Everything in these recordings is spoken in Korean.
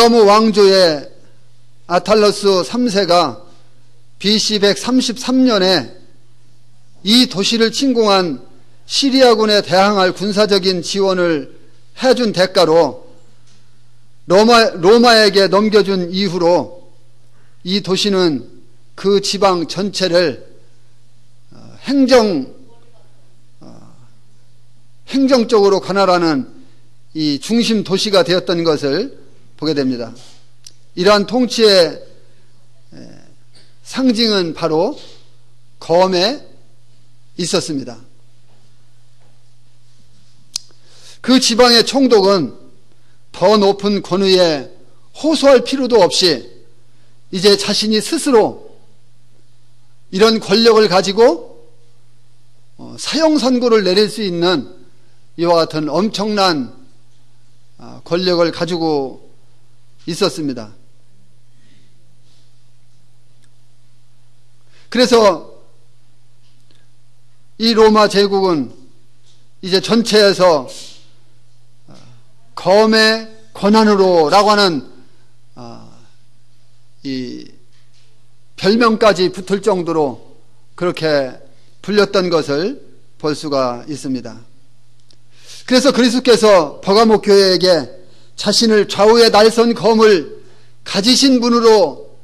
버가모 왕조의 아탈러스 3세가 BC 133년에 이 도시를 침공한 시리아군에 대항할 군사적인 지원을 해준 대가로 로마에게 넘겨준 이후로 이 도시는 그 지방 전체를 행정적으로 관할하는 이 중심 도시가 되었던 것을 보게 됩니다. 이러한 통치의 상징은 바로 검에 있었습니다. 그 지방의 총독은 더 높은 권위에 호소할 필요도 없이 이제 자신이 스스로 이런 권력을 가지고 사형 선고를 내릴 수 있는 이와 같은 엄청난 권력을 가지고 있었습니다. 그래서 이 로마 제국은 이제 전체에서 검의 권한으로 라고 하는 이 별명까지 붙을 정도로 그렇게 불렸던 것을 볼 수가 있습니다. 그래서 그리스도께서 버가모 교회에게 자신을 좌우에 날선 검을 가지신 분으로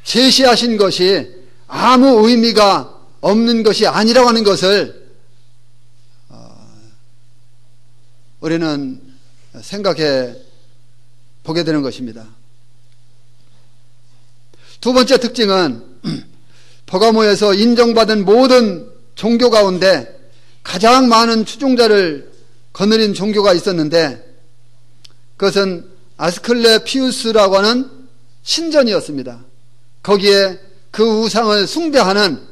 제시하신 것이 아무 의미가 없는 것이 아니라고 하는 것을 우리는 생각해 보게 되는 것입니다. 두 번째 특징은 버가모에서 인정받은 모든 종교 가운데 가장 많은 추종자를 거느린 종교가 있었는데 그것은 아스클레피우스라고 하는 신전이었습니다. 거기에 그 우상을 숭배하는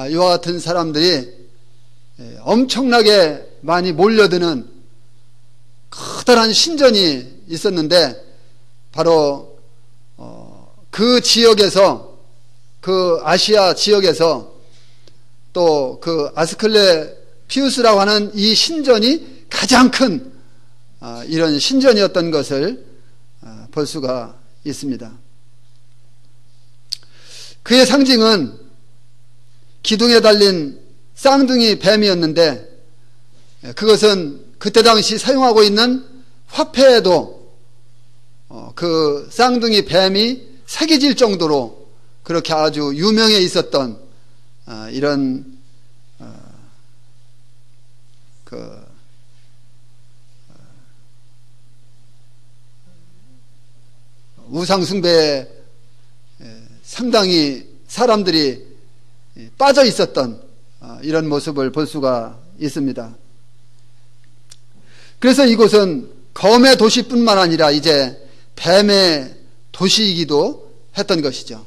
이와 같은 사람들이 엄청나게 많이 몰려드는 커다란 신전이 있었는데 바로 그 지역에서 그 아시아 지역에서 또 그 아스클레피우스라고 하는 이 신전이 가장 큰 이런 신전이었던 것을 볼 수가 있습니다. 그의 상징은 기둥에 달린 쌍둥이 뱀이었는데 그것은 그때 당시 사용하고 있는 화폐에도 그 쌍둥이 뱀이 새겨질 정도로 그렇게 아주 유명해 있었던 이런 그 우상 숭배에 상당히 사람들이 빠져 있었던 이런 모습을 볼 수가 있습니다. 그래서 이곳은 검의 도시뿐만 아니라 이제 뱀의 도시이기도 했던 것이죠.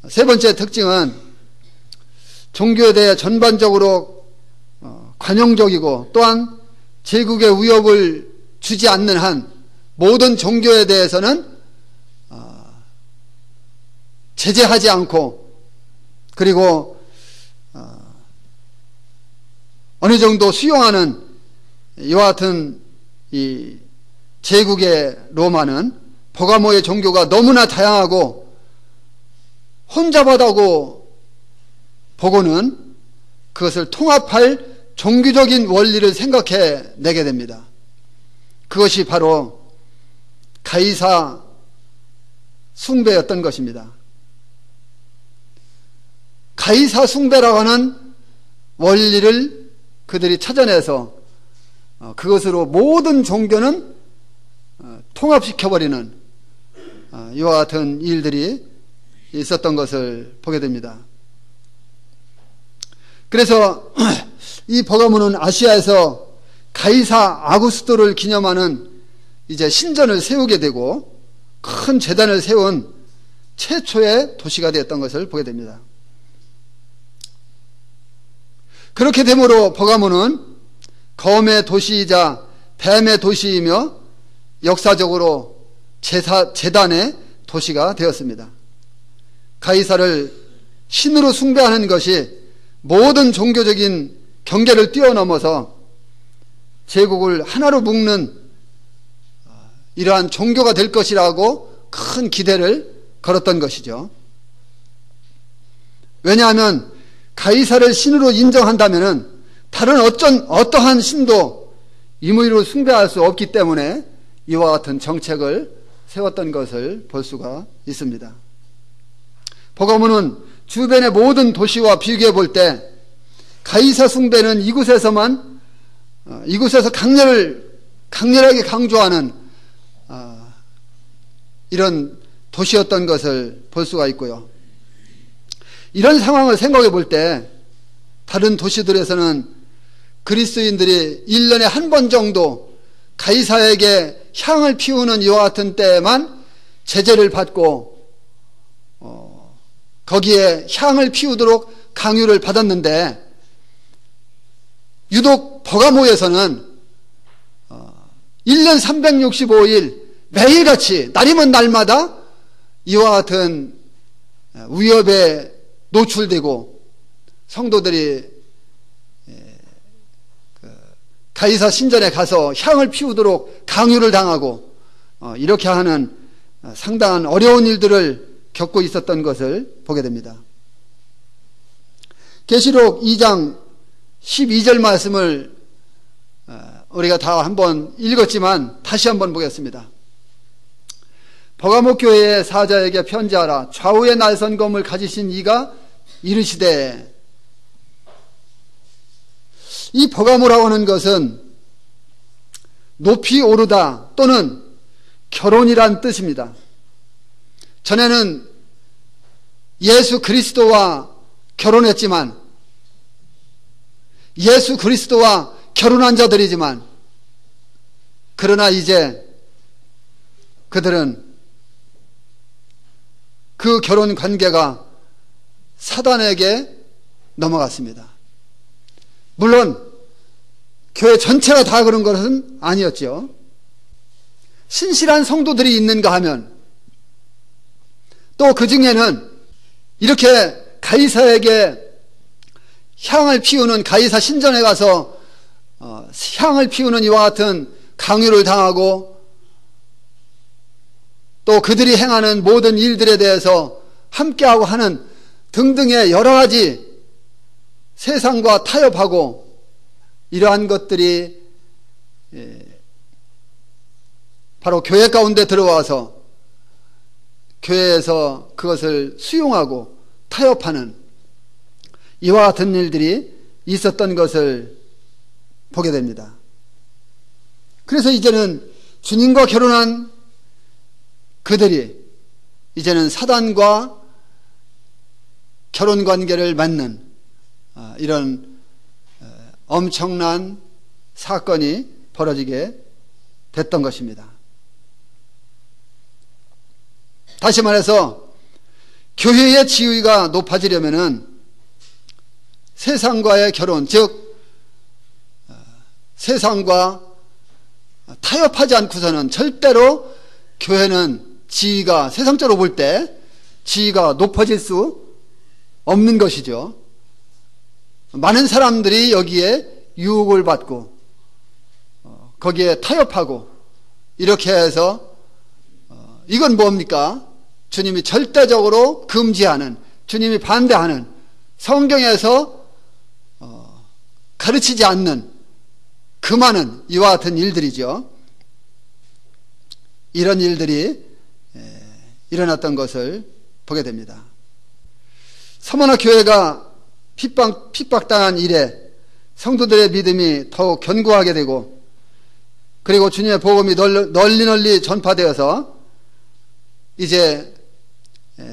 세 번째 특징은 종교에 대해 전반적으로 관용적이고 또한 제국의 위협을 주지 않는 한 모든 종교에 대해서는 제재하지 않고 그리고 어느 정도 수용하는 이와 같은 이 제국의 로마는 버가모의 종교가 너무나 다양하고 혼잡하다고 보고는 그것을 통합할 종교적인 원리를 생각해 내게 됩니다. 그것이 바로 가이사 숭배였던 것입니다. 가이사 숭배라고 하는 원리를 그들이 찾아내서 그것으로 모든 종교는 통합시켜버리는 이와 같은 일들이 있었던 것을 보게 됩니다. 그래서 이 버가모는 아시아에서 가이사 아구스토를 기념하는 이제 신전을 세우게 되고 큰 제단을 세운 최초의 도시가 되었던 것을 보게 됩니다. 그렇게 되므로 버가모는 검의 도시이자 뱀의 도시이며 역사적으로 제단의 도시가 되었습니다. 가이사를 신으로 숭배하는 것이 모든 종교적인 경계를 뛰어넘어서 제국을 하나로 묶는 이러한 종교가 될 것이라고 큰 기대를 걸었던 것이죠. 왜냐하면 가이사를 신으로 인정한다면 다른 어떠한 신도 임의로 숭배할 수 없기 때문에 이와 같은 정책을 세웠던 것을 볼 수가 있습니다. 버가모는 주변의 모든 도시와 비교해 볼 때 가이사 숭배는 이곳에서 강렬하게 강조하는 이런 도시였던 것을 볼 수가 있고요. 이런 상황을 생각해 볼 때 다른 도시들에서는 그리스도인들이 1년에 한 번 정도 가이사에게 향을 피우는 이와 같은 때에만 제재를 받고 거기에 향을 피우도록 강요를 받았는데, 유독 버가모에서는 1년 365일 매일같이 날이면 날마다 이와 같은 위협에 노출되고 성도들이 가이사 신전에 가서 향을 피우도록 강요를 당하고 이렇게 하는 상당한 어려운 일들을 겪고 있었던 것을 보게 됩니다. 계시록 2장 12절 말씀을 우리가 다 한번 읽었지만 다시 한번 보겠습니다. 버가모 교회의 사자에게 편지하라. 좌우의 날선 검을 가지신 이가 이르시되. 이 버가모라고 하는 것은 높이 오르다 또는 결혼이란 뜻입니다. 전에는 예수 그리스도와 결혼했지만, 예수 그리스도와 결혼한 자들이지만, 그러나 이제 그들은 그 결혼 관계가 사단에게 넘어갔습니다. 물론 교회 전체가 다 그런 것은 아니었죠. 신실한 성도들이 있는가 하면 또 그 중에는 이렇게 가이사에게 향을 피우는, 가이사 신전에 가서 향을 피우는 이와 같은 강요를 당하고 또 그들이 행하는 모든 일들에 대해서 함께하고 하는 등등의 여러 가지 세상과 타협하고 이러한 것들이 바로 교회 가운데 들어와서 교회에서 그것을 수용하고 타협하는 이와 같은 일들이 있었던 것을 보게 됩니다. 그래서 이제는 주님과 결혼한 그들이 이제는 사단과 결혼 관계를 맺는 이런 엄청난 사건이 벌어지게 됐던 것입니다. 다시 말해서 교회의 지위가 높아지려면은 세상과의 결혼, 즉 세상과 타협하지 않고서는 절대로 교회는 지위가, 세상적으로 볼 때 지위가 높아질 수 없는 것이죠. 많은 사람들이 여기에 유혹을 받고 거기에 타협하고 이렇게 해서 이건 뭡니까? 주님이 절대적으로 금지하는, 주님이 반대하는, 성경에서 가르치지 않는 그 많은 이와 같은 일들이죠. 이런 일들이 일어났던 것을 보게 됩니다. 서머나 교회가 핍박당한 이래 성도들의 믿음이 더욱 견고하게 되고, 그리고 주님의 복음이 널리 전파되어서 이제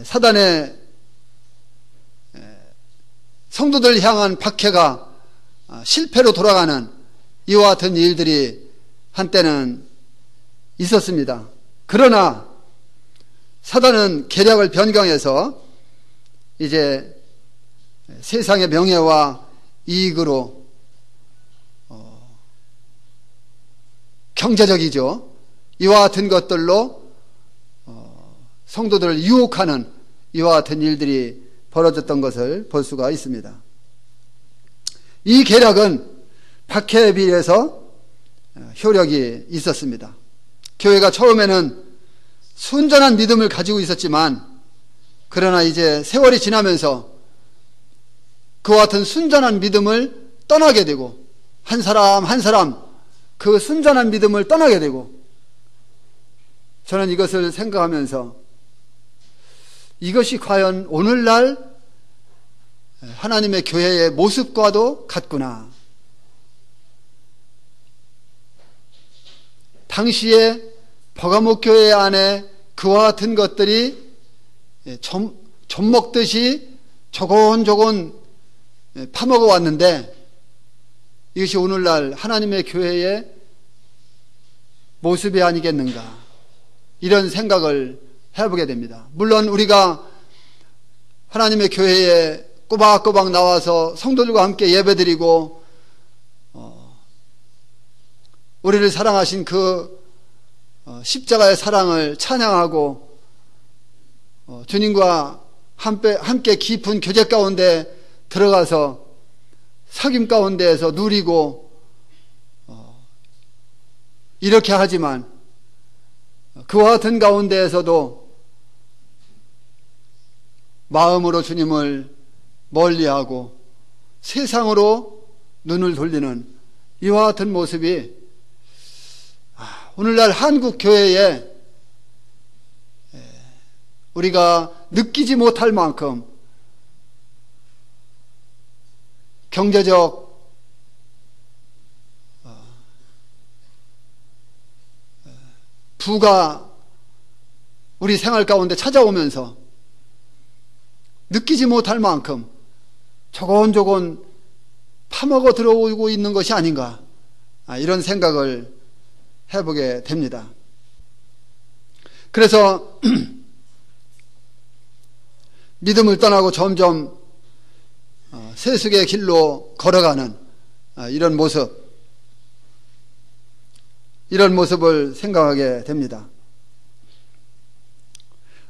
사단의 성도들 향한 박해가 실패로 돌아가는 이와 같은 일들이 한때는 있었습니다. 그러나 사단은 계략을 변경해서 이제 세상의 명예와 이익으로 경제적이죠. 이와 같은 것들로 성도들을 유혹하는 이와 같은 일들이 벌어졌던 것을 볼 수가 있습니다. 이 계략은 박해에 비해서 효력이 있었습니다. 교회가 처음에는 순전한 믿음을 가지고 있었지만, 그러나 이제 세월이 지나면서 그와 같은 순전한 믿음을 떠나게 되고, 한 사람 한 사람 그 순전한 믿음을 떠나게 되고, 저는 이것을 생각하면서 이것이 과연 오늘날 하나님의 교회의 모습과도 같구나. 당시에 버가모 교회 안에 그와 같은 것들이 좀 먹듯이 조곤조곤 파먹어 왔는데, 이것이 오늘날 하나님의 교회의 모습이 아니겠는가, 이런 생각을 해보게 됩니다. 물론 우리가 하나님의 교회에 꼬박꼬박 나와서 성도들과 함께 예배드리고 우리를 사랑하신 그 십자가의 사랑을 찬양하고 주님과 함께 깊은 교제 가운데 들어가서 사귐 가운데에서 누리고 이렇게 하지만, 그와 같은 가운데에서도 마음으로 주님을 멀리하고 세상으로 눈을 돌리는 이와 같은 모습이 오늘날 한국 교회에 우리가 느끼지 못할 만큼 경제적 부가 우리 생활 가운데 찾아오면서 느끼지 못할 만큼 조곤조곤 파먹어 들어오고 있는 것이 아닌가, 이런 생각을 해보게 됩니다. 그래서 믿음을 떠나고 점점 세속의 길로 걸어가는 이런 모습을 생각하게 됩니다.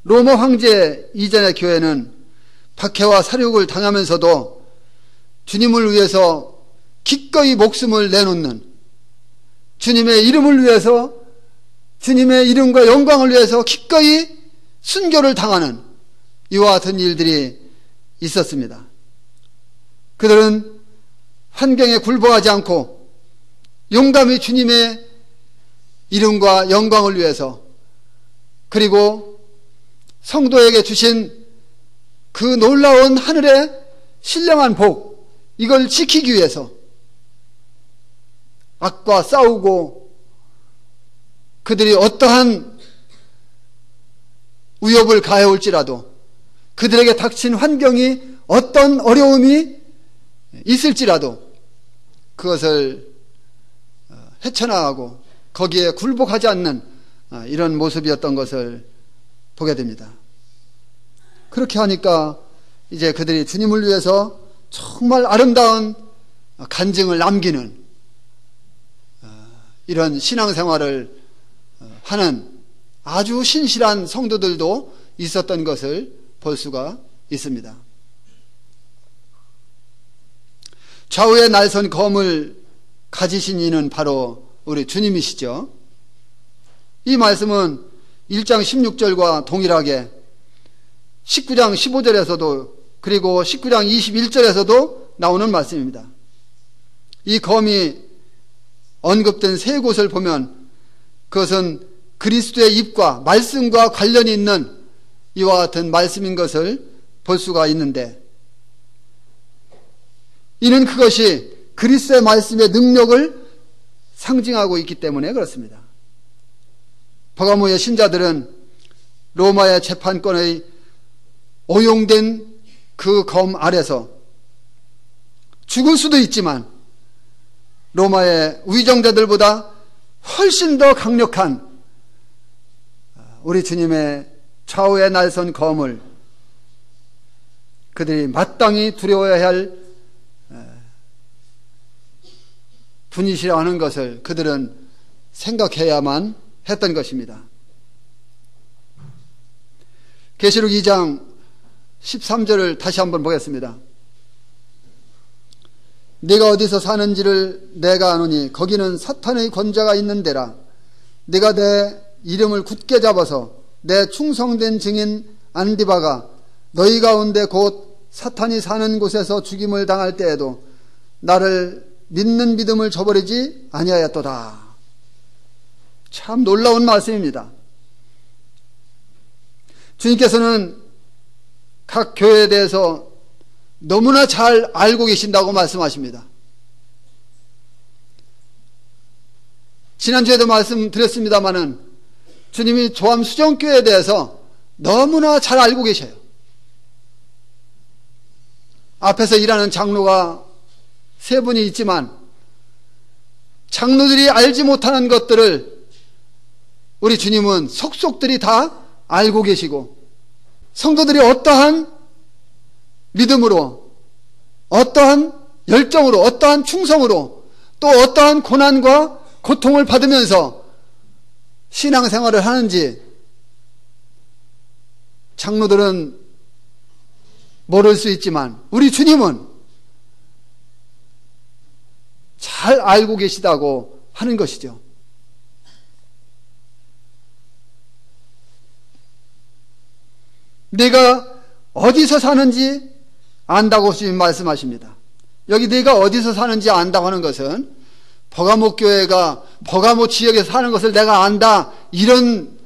로마 황제 이전의 교회는 박해와 살육을 당하면서도 주님을 위해서 기꺼이 목숨을 내놓는, 주님의 이름을 위해서, 주님의 이름과 영광을 위해서 기꺼이 순교를 당하는 이와 같은 일들이 있었습니다. 그들은 환경에 굴복하지 않고 용감히 주님의 이름과 영광을 위해서, 그리고 성도에게 주신 그 놀라운 하늘의 신령한 복, 이걸 지키기 위해서 악과 싸우고, 그들이 어떠한 위협을 가해올지라도, 그들에게 닥친 환경이 어떤 어려움이 있을지라도 그것을 헤쳐나가고 거기에 굴복하지 않는 이런 모습이었던 것을 보게 됩니다. 그렇게 하니까 이제 그들이 주님을 위해서 정말 아름다운 간증을 남기는 이런 신앙생활을 하는 아주 신실한 성도들도 있었던 것을 볼 수가 있습니다. 좌우에 날선 검을 가지신 이는 바로 우리 주님이시죠. 이 말씀은 1장 16절과 동일하게 19장 15절에서도 그리고 19장 21절에서도 나오는 말씀입니다. 이 검이 언급된 세 곳을 보면 그것은 그리스도의 입과 말씀과 관련이 있는 이와 같은 말씀인 것을 볼 수가 있는데, 이는 그것이 그리스도의 말씀의 능력을 상징하고 있기 때문에 그렇습니다. 버가모의 신자들은 로마의 재판권의 오용된 그 검 아래서 죽을 수도 있지만 로마의 위정자들보다 훨씬 더 강력한 우리 주님의 좌우에 날선 검을 그들이 마땅히 두려워해야 할 분이시라 하는 것을 그들은 생각해야만 했던 것입니다. 계시록 2장 13절을 다시 한번 보겠습니다. 네가 어디서 사는지를 내가 아노니 거기는 사탄의 권자가 있는 데라. 네가 내 이름을 굳게 잡아서 내 충성된 증인 안디바가 너희 가운데 곧 사탄이 사는 곳에서 죽임을 당할 때에도 나를 믿는 믿음을 저버리지 아니하였도다. 참 놀라운 말씀입니다. 주님께서는 각 교회에 대해서 너무나 잘 알고 계신다고 말씀하십니다. 지난주에도 말씀드렸습니다마는 주님이 조암 수정교회에 대해서 너무나 잘 알고 계셔요. 앞에서 일하는 장로가 3분이 있지만 장로들이 알지 못하는 것들을 우리 주님은 속속들이 다 알고 계시고, 성도들이 어떠한 믿음으로, 어떠한 열정으로, 어떠한 충성으로, 또 어떠한 고난과 고통을 받으면서 신앙생활을 하는지 장로들은 모를 수 있지만 우리 주님은 잘 알고 계시다고 하는 것이죠. 내가 어디서 사는지 안다고 주님 말씀하십니다. 여기 내가 어디서 사는지 안다고 하는 것은 버가모 교회가 버가모 지역에서 사는 것을 내가 안다, 이런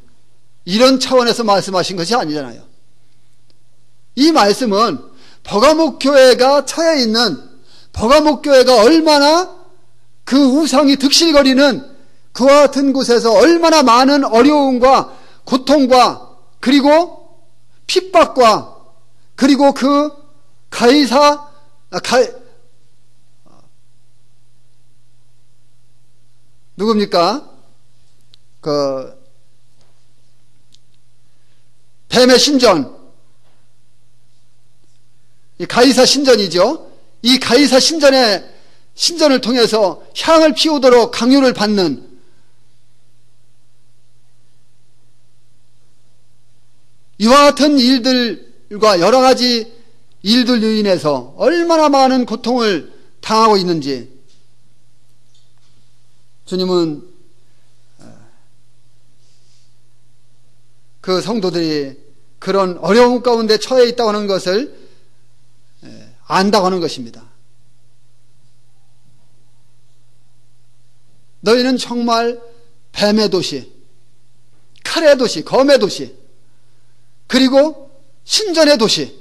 차원에서 말씀하신 것이 아니잖아요. 이 말씀은 버가모 교회가 처해 있는, 버가모 교회가 얼마나 그 우상이 득실거리는 그와 같은 곳에서 얼마나 많은 어려움과 고통과 그리고 핍박과 그리고 그 누굽니까? 뱀의 신전, 이 가이사 신전이죠. 이 가이사 신전을 통해서 향을 피우도록 강요를 받는, 이와 같은 일들과 여러 가지 일들로 인해서 얼마나 많은 고통을 당하고 있는지 주님은 그 성도들이 그런 어려움 가운데 처해 있다고 하는 것을 안다고 하는 것입니다. 너희는 정말 뱀의 도시, 칼의 도시, 검의 도시, 그리고 신전의 도시,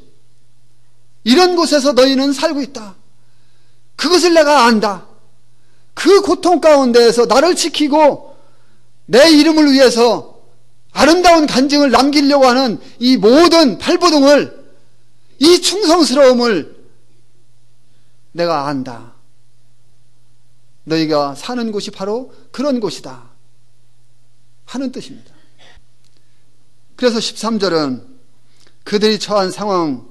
이런 곳에서 너희는 살고 있다. 그것을 내가 안다. 그 고통 가운데에서 나를 지키고 내 이름을 위해서 아름다운 간증을 남기려고 하는 이 모든 발버둥을, 이 충성스러움을 내가 안다. 너희가 사는 곳이 바로 그런 곳이다 하는 뜻입니다. 그래서 13절은 그들이 처한 상황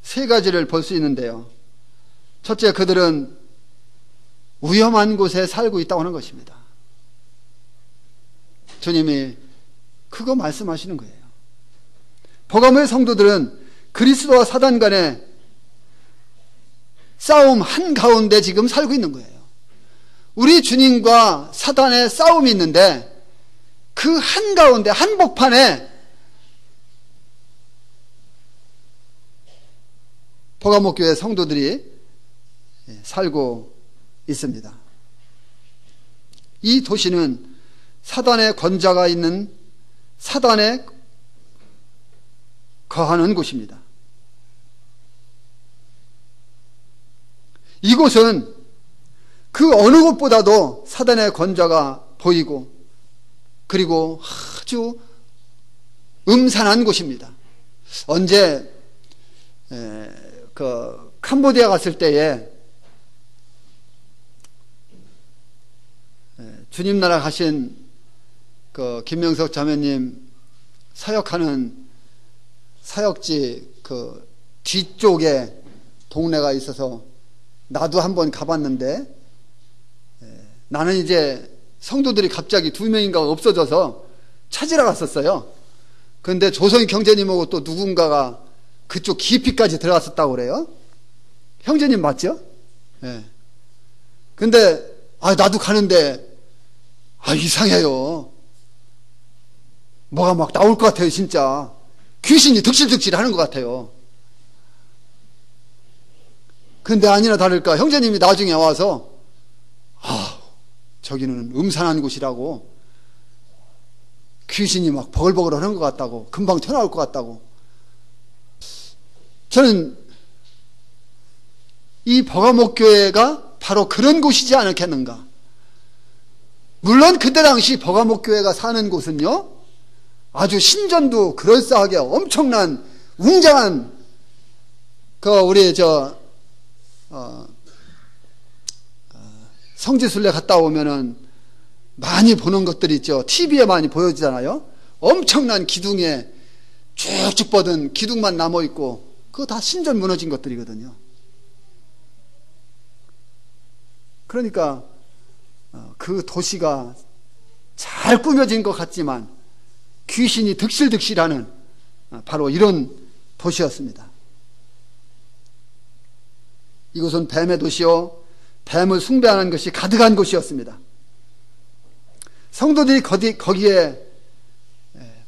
3가지를 볼 수 있는데요. 첫째, 그들은 위험한 곳에 살고 있다고 하는 것입니다. 주님이 그거 말씀하시는 거예요. 버가모의 성도들은 그리스도와 사단 간의 싸움 한가운데 지금 살고 있는 거예요. 우리 주님과 사단의 싸움이 있는데 그 한가운데, 한복판에 버가모 교회 성도들이 살고 있습니다. 이 도시는 사단의 권자가 있는, 사단에 거하는 곳입니다. 이곳은 그 어느 곳보다도 사단의 권자가 보이고 그리고 아주 음산한 곳입니다. 언제 캄보디아 갔을 때에 주님 나라 가신 김명석 자매님 사역하는 사역지 뒤쪽에 동네가 있어서 나도 한번 가봤는데, 나는 이제 성도들이 갑자기 2명인가 없어져서 찾으러 갔었어요. 그런데 조성희 형제님하고 또 누군가가 그쪽 깊이까지 들어갔었다고 그래요. 형제님 맞죠? 예. 근데 나도 가는데 이상해요. 뭐가 막 나올 것 같아요. 진짜 귀신이 득실득실 하는 것 같아요. 근데 아니나 다를까 형제님이 나중에 와서 저기는 음산한 곳이라고, 귀신이 막 버글버글 하는 것 같다고, 금방 튀어나올 것 같다고. 저는 이 버가목교회가 바로 그런 곳이지 않겠는가. 물론 그때 당시 버가목교회가 사는 곳은요, 아주 신전도 그럴싸하게 엄청난 웅장한 우리 성지순례 갔다 오면은 많이 보는 것들이 있죠. TV에 많이 보여지잖아요. 엄청난 기둥에 쭉쭉 뻗은 기둥만 남아있고, 그거 다 신전 무너진 것들이거든요. 그러니까 그 도시가 잘 꾸며진 것 같지만 귀신이 득실득실하는 바로 이런 도시였습니다. 이곳은 뱀의 도시요, 뱀을 숭배하는 것이 가득한 곳이었습니다. 성도들이 거기에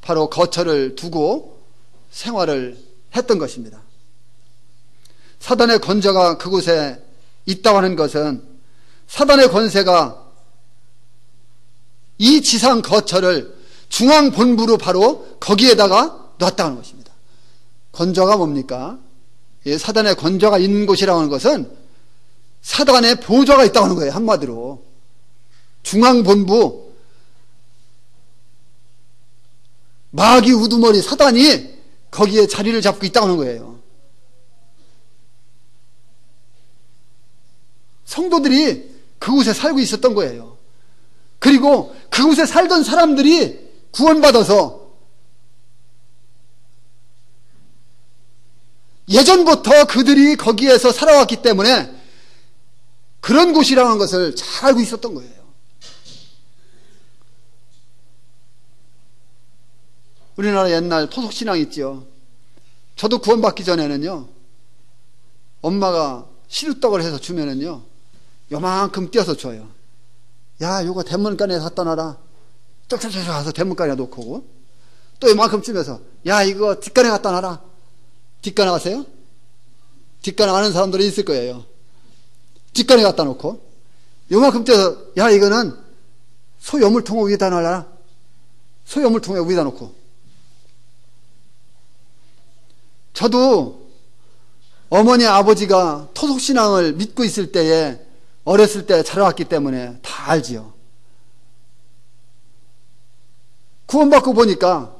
바로 거처를 두고 생활을 했던 것입니다. 사단의 권세가 그곳에 있다고 하는 것은 사단의 권세가 이 지상 거처를 중앙 본부로 바로 거기에다가 놨다는 것입니다. 권좌가 뭡니까? 사단의 권좌가 있는 곳이라고 하는 것은 사단의 보좌가 있다고 하는 거예요. 한마디로 중앙 본부, 마귀 우두머리 사단이 거기에 자리를 잡고 있다고 하는 거예요. 성도들이 그곳에 살고 있었던 거예요. 그리고 그곳에 살던 사람들이 구원받아서 예전부터 그들이 거기에서 살아왔기 때문에 그런 곳이라는 것을 잘 알고 있었던 거예요. 우리나라 옛날 토속신앙 있죠. 저도 구원받기 전에는요, 엄마가 시루떡을 해서 주면은요, 요만큼 띄어서 줘요. 야, 요거 대문간에 갖다 놔라. 쩍쩍쩍 가서 대문간에 놓고 오고, 또 요만큼 쯤에서 야, 이거 뒷간에 갖다 놔라. 뒷간에 가세요? 뒷간에 아는 사람들이 있을 거예요. 뒷간에 갖다 놓고, 요만큼 띄어서 야, 이거는 소여물통에 위에다 놔라. 소여물통에 위에다 놓고. 저도 어머니 아버지가 토속신앙을 믿고 있을 때에 어렸을 때 자라왔기 때문에 다 알지요. 구원받고 보니까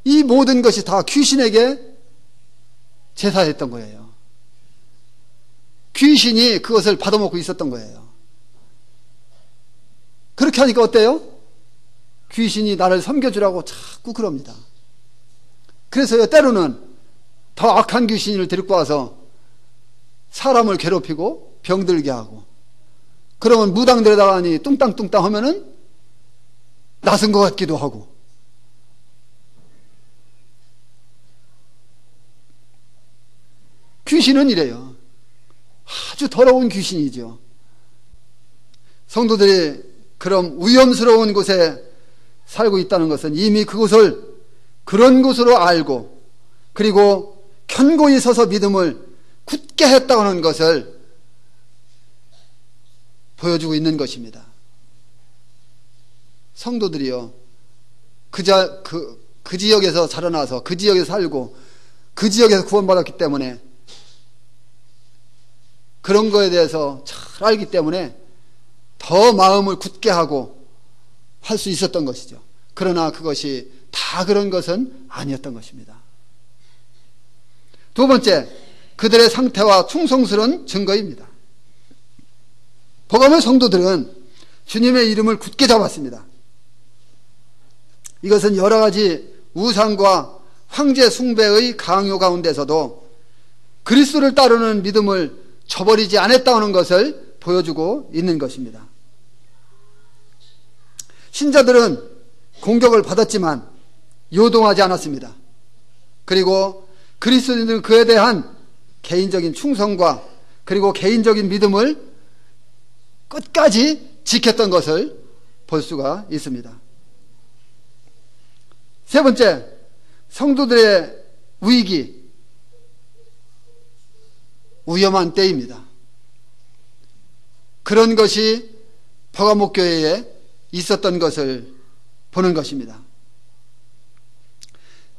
이 모든 것이 다 귀신에게 제사했던 거예요. 귀신이 그것을 받아먹고 있었던 거예요. 그렇게 하니까 어때요? 귀신이 나를 섬겨주라고 자꾸 그럽니다. 그래서요, 때로는 더 악한 귀신을 데리고 와서 사람을 괴롭히고 병들게 하고, 그러면 무당 데려다가니 뚱땅뚱땅 하면은 낯선 것 같기도 하고. 귀신은 이래요. 아주 더러운 귀신이죠. 성도들이 그럼 위험스러운 곳에 살고 있다는 것은 이미 그곳을 그런 곳으로 알고, 그리고 견고히 서서 믿음을 굳게 했다고 하는 것을 보여주고 있는 것입니다. 성도들이요, 그 지역에서 자라나서 그 지역에서 살고 그 지역에서 구원받았기 때문에 그런 거에 대해서 잘 알기 때문에 더 마음을 굳게 하고 할 수 있었던 것이죠. 그러나 그것이 다 그런 것은 아니었던 것입니다. 두 번째, 그들의 상태와 충성스러운 증거입니다. 버가모의 성도들은 주님의 이름을 굳게 잡았습니다. 이것은 여러 가지 우상과 황제 숭배의 강요 가운데서도 그리스도를 따르는 믿음을 저버리지 않았다는 것을 보여주고 있는 것입니다. 신자들은 공격을 받았지만 요동하지 않았습니다. 그리고 그리스도인들은 그에 대한 개인적인 충성과 그리고 개인적인 믿음을 끝까지 지켰던 것을 볼 수가 있습니다. 세 번째, 성도들의 위기, 위험한 때입니다. 그런 것이 버가모 교회에 있었던 것을 보는 것입니다.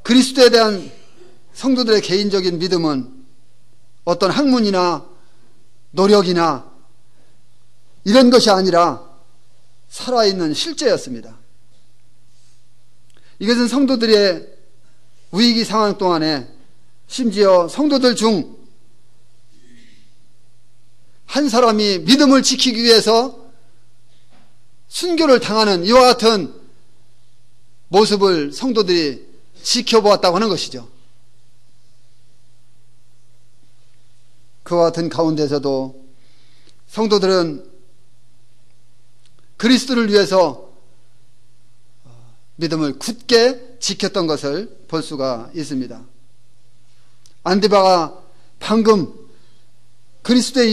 그리스도에 대한 성도들의 개인적인 믿음은 어떤 학문이나 노력이나 이런 것이 아니라 살아있는 실제였습니다. 이것은 성도들의 위기 상황 동안에 심지어 성도들 중 한 사람이 믿음을 지키기 위해서 순교를 당하는 이와 같은 모습을 성도들이 지켜보았다고 하는 것이죠. 그와 같은 가운데서도 성도들은 그리스도를 위해서 믿음을 굳게 지켰던 것을 볼 수가 있습니다. 안디바가 방금 그리스도의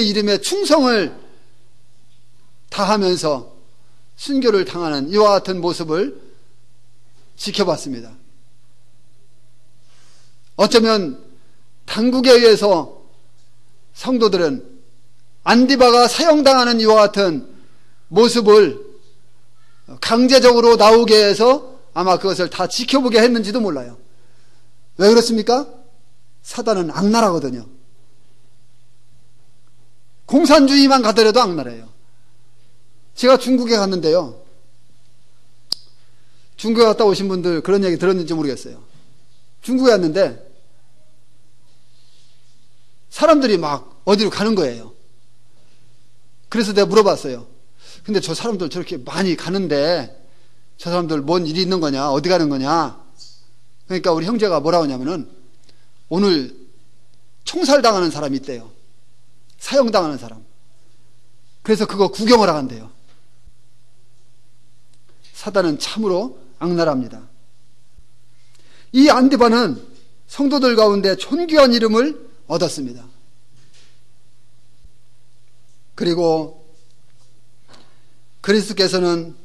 이름에 충성을 다하면서 순교를 당하는 이와 같은 모습을 지켜봤습니다. 어쩌면 당국에 의해서 성도들은 안디바가 사형당하는 이와 같은 모습을 강제적으로 나오게 해서 아마 그것을 다 지켜보게 했는지도 몰라요. 왜 그렇습니까? 사단은 악랄하거든요. 공산주의만 가더라도 악랄해요. 제가 중국에 갔는데요. 중국에 갔다 오신 분들 그런 얘기 들었는지 모르겠어요. 중국에 갔는데 사람들이 막 어디로 가는 거예요. 그래서 내가 물어봤어요. 근데 저 사람들 저렇게 많이 가는데 저 사람들 뭔 일이 있는 거냐? 어디 가는 거냐? 그러니까 우리 형제가 뭐라고 하냐면은 오늘 총살당하는 사람이 있대요. 사형당하는 사람. 그래서 그거 구경을 하간대요. 사단은 참으로 악랄합니다. 이 안디바는 성도들 가운데 존귀한 이름을 얻었습니다. 그리고 그리스도께서는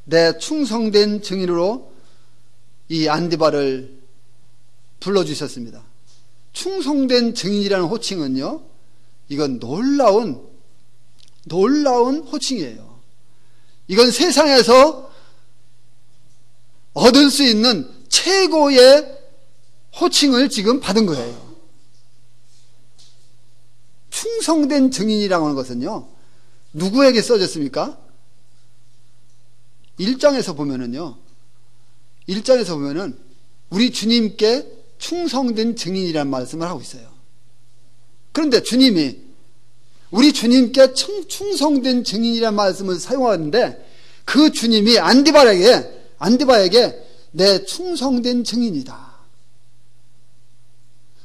내 충성된 증인으로 이 안디바를 불러주셨습니다. 충성된 증인이라는 호칭은요, 이건 놀라운 호칭이에요. 이건 세상에서 얻을 수 있는 최고의 호칭을 지금 받은 거예요. 충성된 증인이라고 하는 것은요, 누구에게 써졌습니까? 1장에서 보면은 우리 주님께 충성된 증인이라는 말씀을 하고 있어요. 그런데 주님이 우리 주님께 충성된 증인이라는 말씀을 사용하는데 그 주님이 안디바에게 내 충성된 증인이다.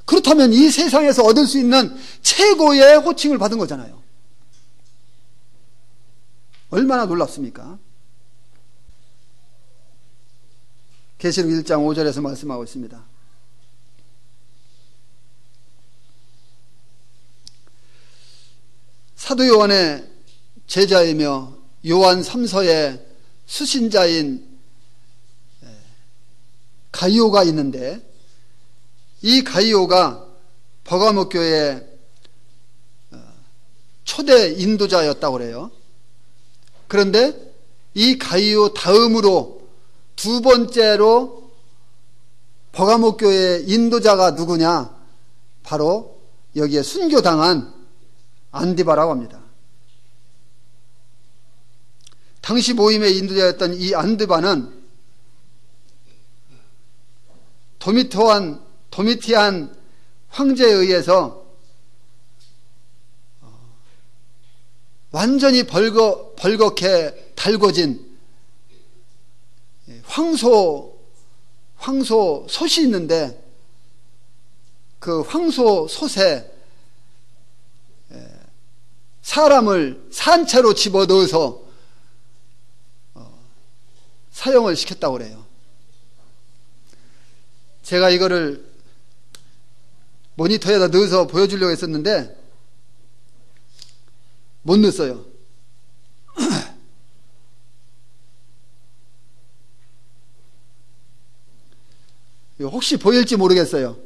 그렇다면 이 세상에서 얻을 수 있는 최고의 호칭을 받은 거잖아요. 얼마나 놀랍습니까? 계시록 1장 5절에서 말씀하고 있습니다. 사도 요한의 제자이며 요한 3서의 수신자인 가이오가 있는데, 이 가이오가 버가모 교회의 초대 인도자였다고 그래요. 그런데 이 가이오 다음으로 두 번째로 버가모 교회의 인도자가 누구냐? 바로 여기에 순교당한 안디바라고 합니다. 당시 모임의 인도자였던 이 안디바는 도미티안 황제에 의해서 완전히 벌겋게 달궈진 황소솥이 있는데, 그 황소솥에 사람을 산채로 집어넣어서 사용을 시켰다고 그래요. 제가 이거를 모니터에다 넣어서 보여주려고 했었는데 못 넣었어요. 혹시 보일지 모르겠어요.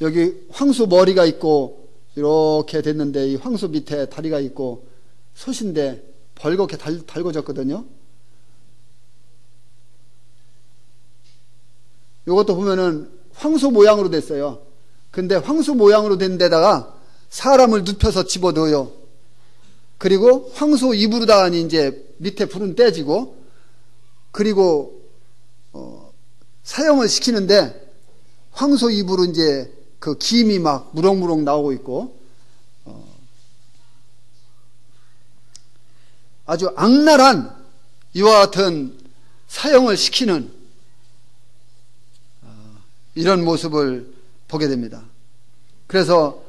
여기 황소 머리가 있고 이렇게 됐는데 이 황소 밑에 다리가 있고 솥인데 벌겋게 달궈졌거든요. 이것도 보면은 황소 모양으로 됐어요. 근데 황소 모양으로 된 데다가 사람을 눕혀서 집어넣어요. 그리고 황소 입으로다가 이제 밑에 불은 떼지고, 그리고 사형을 시키는데 황소 입으로 이제 그 김이 막 무럭무럭 나오고 있고, 아주 악랄한 이와 같은 사형을 시키는 이런 모습을 보게 됩니다. 그래서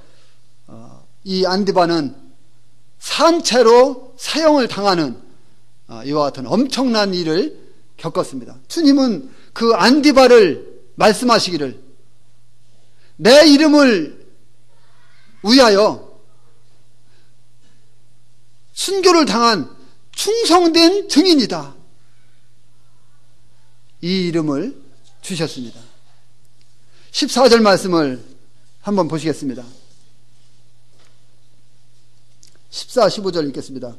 이 안디바는 산채로 사형을 당하는 이와 같은 엄청난 일을 겪었습니다. 주님은 그 안디바를 말씀하시기를, 내 이름을 위하여 순교를 당한 충성된 증인이다, 이 이름을 주셨습니다. 14절 말씀을 한번 보시겠습니다. 14, 15절 읽겠습니다.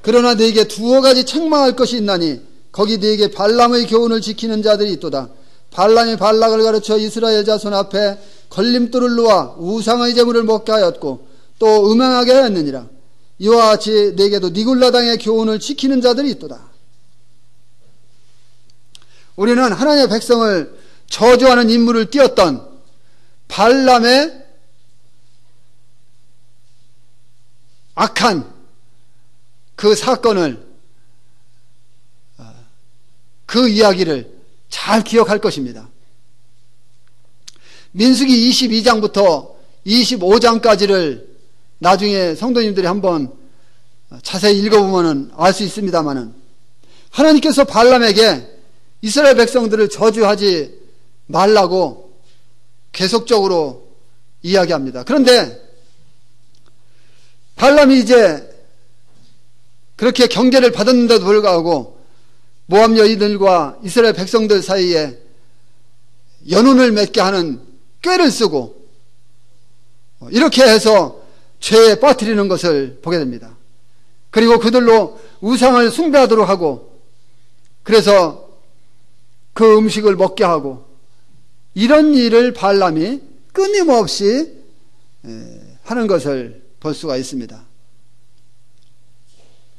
그러나 너에게 두어 가지 책망할 것이 있나니 거기 너에게 발람의 교훈을 지키는 자들이 있도다. 발람이 발락을 가르쳐 이스라엘 자손 앞에 걸림돌을 놓아 우상의 제물을 먹게 하였고 또 음행하게 하였느니라. 이와 같이 너에게도 니골라당의 교훈을 지키는 자들이 있도다. 우리는 하나님의 백성을 저주하는 인물을 띄었던 발람의 악한 그 사건을, 그 이야기를 잘 기억할 것입니다. 민수기 22장부터 25장까지를 나중에 성도님들이 한번 자세히 읽어보면 알 수 있습니다만은, 하나님께서 발람에게 이스라엘 백성들을 저주하지 말라고 계속적으로 이야기합니다. 그런데 발람이 이제 그렇게 경계를 받았는데도 불구하고 모압 여인들과 이스라엘 백성들 사이에 연혼을 맺게 하는 꾀를 쓰고 이렇게 해서 죄에 빠뜨리는 것을 보게 됩니다. 그리고 그들로 우상을 숭배하도록 하고, 그래서 그 음식을 먹게 하고, 이런 일을 발람이 끊임없이 하는 것을 볼 수가 있습니다.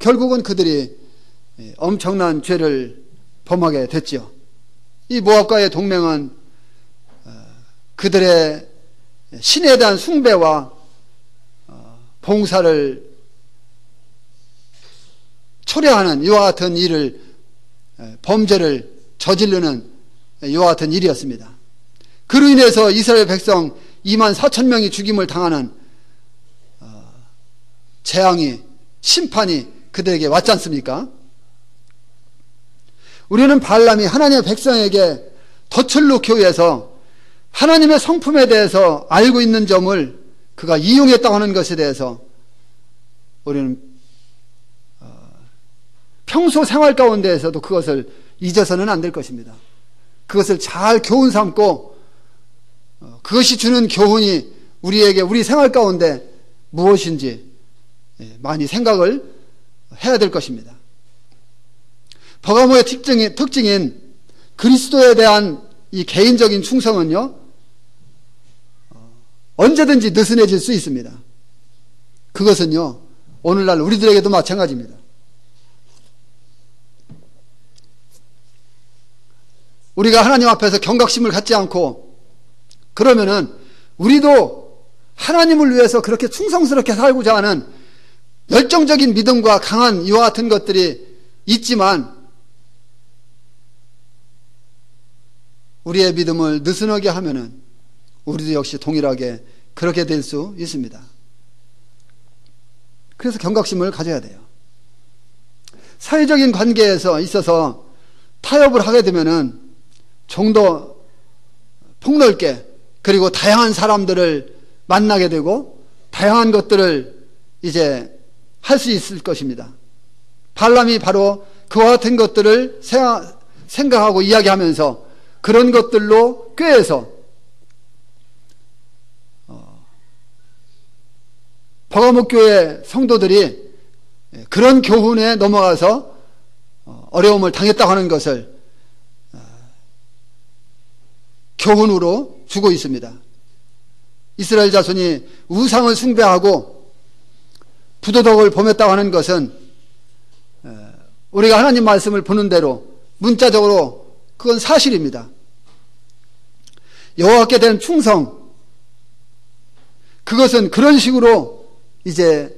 결국은 그들이 엄청난 죄를 범하게 됐죠. 이 모압과의 동맹은 그들의 신에 대한 숭배와 봉사를 초래하는 이와 같은 일을, 범죄를 저지르는 이와 같은 일이었습니다. 그로 인해서 이스라엘 백성 2만 4천 명이 죽임을 당하는 재앙이, 심판이 그들에게 왔지 않습니까? 우리는 발람이 하나님의 백성에게 덫을 놓기 위해서 하나님의 성품에 대해서 알고 있는 점을 그가 이용했다고 하는 것에 대해서 우리는 평소 생활 가운데에서도 그것을 잊어서는 안 될 것입니다. 그것을 잘 교훈 삼고 그것이 주는 교훈이 우리에게 우리 생활 가운데 무엇인지 많이 생각을 해야 될 것입니다. 버가모의 특징인 그리스도에 대한 이 개인적인 충성은요, 언제든지 느슨해질 수 있습니다. 그것은요, 오늘날 우리들에게도 마찬가지입니다. 우리가 하나님 앞에서 경각심을 갖지 않고 그러면은 우리도 하나님을 위해서 그렇게 충성스럽게 살고자 하는 열정적인 믿음과 강한 이와 같은 것들이 있지만 우리의 믿음을 느슨하게 하면은 우리도 역시 동일하게 그렇게 될 수 있습니다. 그래서 경각심을 가져야 돼요. 사회적인 관계에서 있어서 타협을 하게 되면은 좀 더 폭넓게, 그리고 다양한 사람들을 만나게 되고 다양한 것들을 이제 할 수 있을 것입니다. 발람이 바로 그와 같은 것들을 생각하고 이야기하면서 그런 것들로 꾀해서 버가모 교회 성도들이 그런 교훈에 넘어가서 어려움을 당했다고 하는 것을 교훈으로 주고 있습니다. 이스라엘 자손이 우상을 숭배하고 부도덕을 범했다고 하는 것은 우리가 하나님 말씀을 보는 대로 문자적으로 그건 사실입니다. 여호와께 대한 충성, 그것은 그런 식으로 이제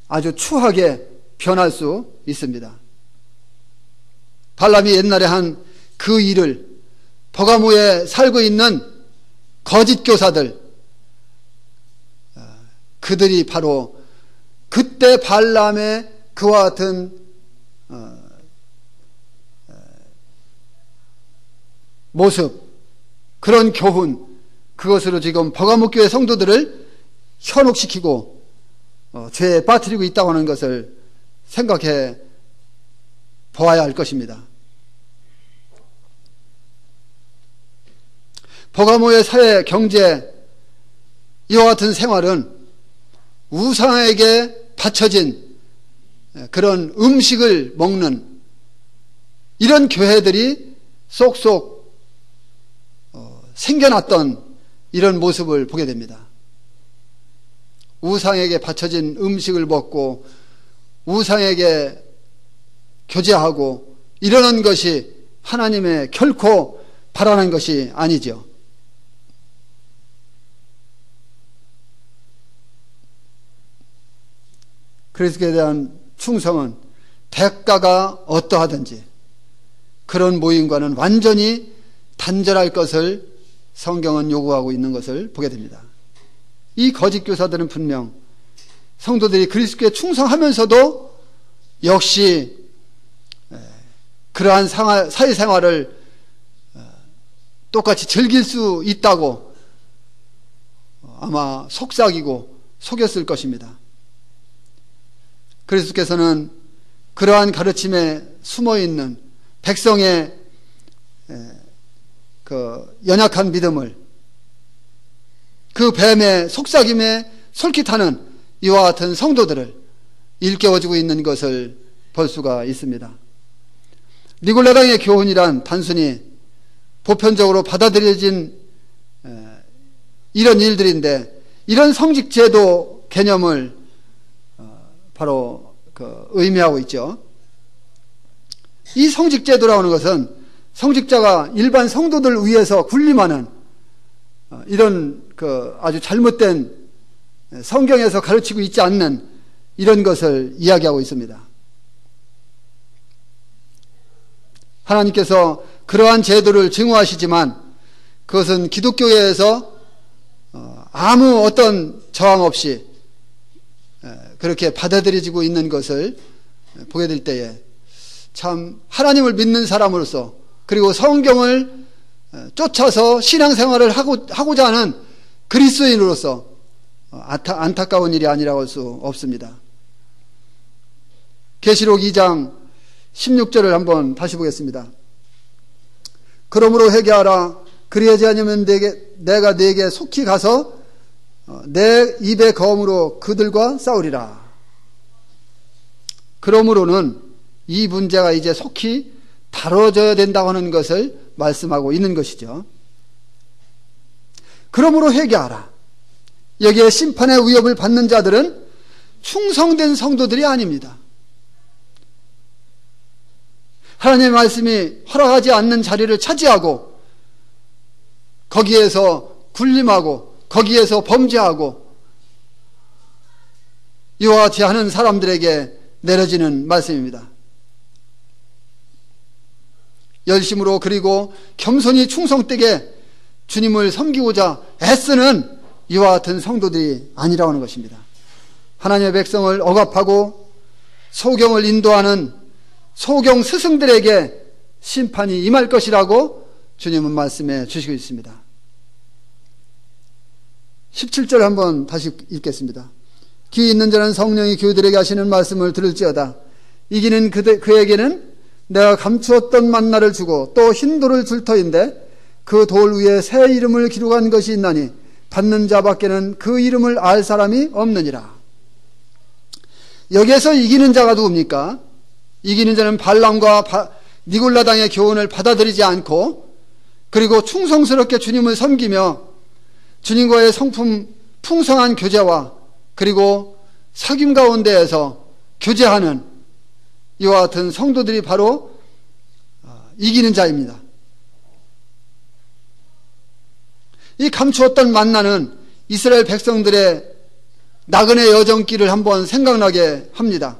아주 추하게 변할 수 있습니다. 발람이 옛날에 한 그 일을 버가모에 살고 있는 거짓 교사들, 그들이 바로 그때 발람의 그와 같은 모습, 그런 교훈, 그것으로 지금 버가모 교회 성도들을 현혹시키고 죄에 빠뜨리고 있다고 하는 것을 생각해 보아야 할 것입니다. 버가모의 사회, 경제, 이와 같은 생활은 우상에게 바쳐진 그런 음식을 먹는 이런 교회들이 쏙쏙 생겨났던 이런 모습을 보게 됩니다. 우상에게 바쳐진 음식을 먹고 우상에게 교제하고 이러는 것이 하나님의 결코 바라는 것이 아니죠. 그리스도에 대한 충성은 대가가 어떠하든지 그런 모임과는 완전히 단절할 것을 성경은 요구하고 있는 것을 보게 됩니다. 이 거짓 교사들은 분명 성도들이 그리스도께 충성하면서도 역시 그러한 사회생활을 똑같이 즐길 수 있다고 아마 속삭이고 속였을 것입니다. 그리스도께서는 그러한 가르침에 숨어있는 백성의 그 연약한 믿음을, 그 뱀의 속삭임에 솔깃하는 이와 같은 성도들을 일깨워주고 있는 것을 볼 수가 있습니다. 니골라당의 교훈이란 단순히 보편적으로 받아들여진 이런 일들인데, 이런 성직제도 개념을 바로 의미하고 있죠. 이 성직제도라고 하는 것은 성직자가 일반 성도들 위해서 군림하는 이런 아주 잘못된 성경에서 가르치고 있지 않는 이런 것을 이야기하고 있습니다. 하나님께서 그러한 제도를 증오하시지만 그것은 기독교에서 아무 어떤 저항 없이 그렇게 받아들여지고 있는 것을 보게 될 때에 참 하나님을 믿는 사람으로서, 그리고 성경을 쫓아서 신앙생활을 하고자 하는 그리스도인으로서 안타까운 일이 아니라고 할 수 없습니다. 계시록 2장 16절을 한번 다시 보겠습니다. 그러므로 회개하라. 그리하지 않으면 내가 네게 속히 가서 내 입의 검으로 그들과 싸우리라. 그러므로는 이 문제가 이제 속히 다뤄져야 된다고 하는 것을 말씀하고 있는 것이죠. 그러므로 회개하라. 여기에 심판의 위협을 받는 자들은 충성된 성도들이 아닙니다. 하나님의 말씀이 허락하지 않는 자리를 차지하고 거기에서 군림하고 거기에서 범죄하고 이와 같이 하는 사람들에게 내려지는 말씀입니다. 열심으로 그리고 겸손히 충성되게 주님을 섬기고자 애쓰는 이와 같은 성도들이 아니라고 하는 것입니다. 하나님의 백성을 억압하고 소경을 인도하는 소경 스승들에게 심판이 임할 것이라고 주님은 말씀해 주시고 있습니다. 17절 한번 다시 읽겠습니다. 귀 있는 자는 성령이 교회들에게 하시는 말씀을 들을지어다. 이기는 그에게는 내가 감추었던 만나를 주고 또 흰 돌을 줄 터인데 그 돌 위에 새 이름을 기록한 것이 있나니 받는 자밖에는 그 이름을 알 사람이 없느니라. 여기에서 이기는 자가 누굽니까? 이기는 자는 발람과 니골라당의 교훈을 받아들이지 않고 그리고 충성스럽게 주님을 섬기며 주님과의 성품 풍성한 교제와 그리고 사귐 가운데에서 교제하는 이와 같은 성도들이 바로 이기는 자입니다. 이 감추었던 만나는 이스라엘 백성들의 나그네 여정길을 한번 생각나게 합니다.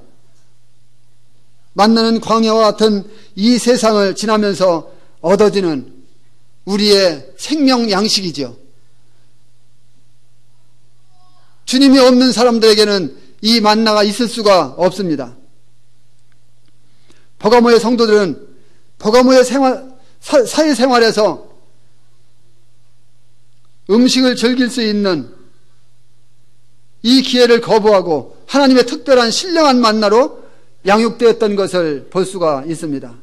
만나는 광야와 같은 이 세상을 지나면서 얻어지는 우리의 생명 양식이죠. 주님이 없는 사람들에게는 이 만나가 있을 수가 없습니다. 버가모의 성도들은 버가모의 사회생활에서 음식을 즐길 수 있는 이 기회를 거부하고 하나님의 특별한 신령한 만나로 양육되었던 것을 볼 수가 있습니다.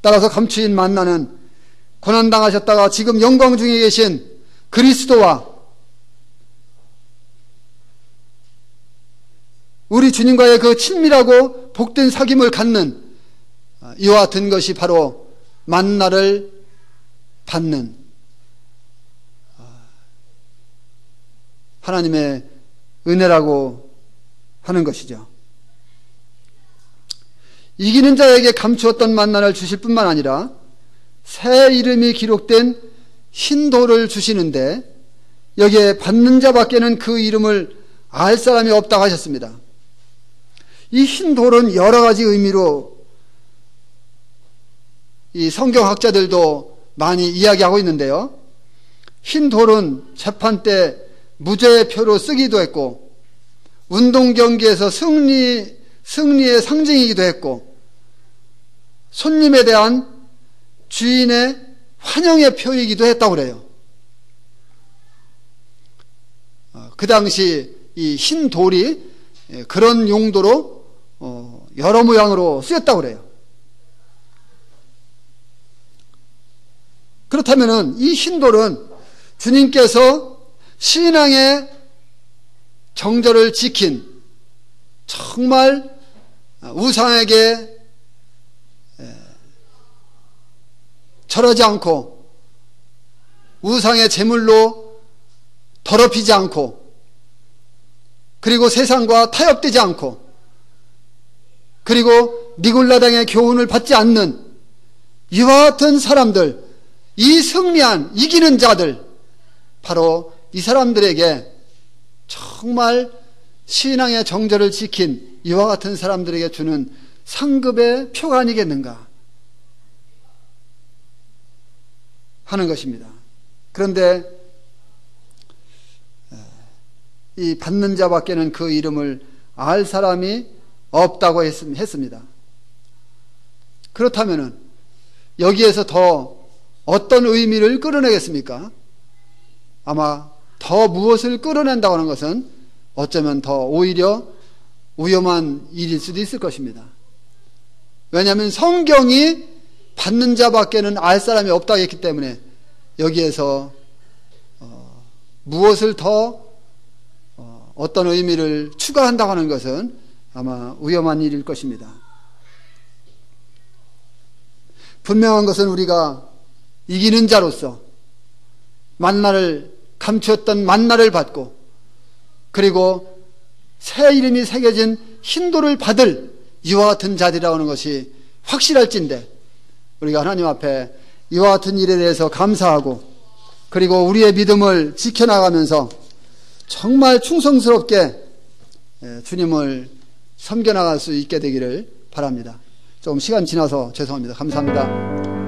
따라서 감추인 만나는 고난당하셨다가 지금 영광 중에 계신 그리스도와 우리 주님과의 그 친밀하고 복된 사귐을 갖는 이와 같은 것이 바로 만나를 받는 하나님의 은혜라고 하는 것이죠. 이기는 자에게 감추었던 만나를 주실 뿐만 아니라 새 이름이 기록된 흰 돌을 주시는데 여기에 받는 자밖에는 그 이름을 알 사람이 없다고 하셨습니다. 이 흰 돌은 여러 가지 의미로 이 성경학자들도 많이 이야기하고 있는데요. 흰 돌은 재판 때 무죄의 표로 쓰기도 했고 운동 경기에서 승리의 상징이기도 했고 손님에 대한 주인의 환영의 표이기도 했다고 그래요. 그 당시 이 흰 돌이 그런 용도로 여러 모양으로 쓰였다고 그래요. 그렇다면은 이 흰 돌은 주님께서 신앙의 정절을 지킨 정말 우상에게 절하지 않고 우상의 제물로 더럽히지 않고 그리고 세상과 타협되지 않고 그리고 니골라당의 교훈을 받지 않는 이와 같은 사람들, 이 승리한 이기는 자들, 바로 이 사람들에게 정말 신앙의 정절을 지킨 이와 같은 사람들에게 주는 상급의 표가 아니겠는가 하는 것입니다. 그런데 이 받는 자밖에는 그 이름을 알 사람이 없다고 했습니다. 그렇다면 여기에서 더 어떤 의미를 끌어내겠습니까? 아마 더 무엇을 끌어낸다고 하는 것은 어쩌면 더 오히려 위험한 일일 수도 있을 것입니다. 왜냐하면 성경이 받는 자밖에는 알 사람이 없다고 했기 때문에 여기에서 무엇을 더 어떤 의미를 추가한다고 하는 것은 아마 위험한 일일 것입니다. 분명한 것은 우리가 이기는 자로서 만나를 감추었던 만나를 받고 그리고 새 이름이 새겨진 흰돌을 받을 이와 같은 자들이라고 하는 것이 확실할진대 우리가 하나님 앞에 이와 같은 일에 대해서 감사하고 그리고 우리의 믿음을 지켜나가면서 정말 충성스럽게 주님을 섬겨나갈 수 있게 되기를 바랍니다. 조금 시간 지나서 죄송합니다. 감사합니다.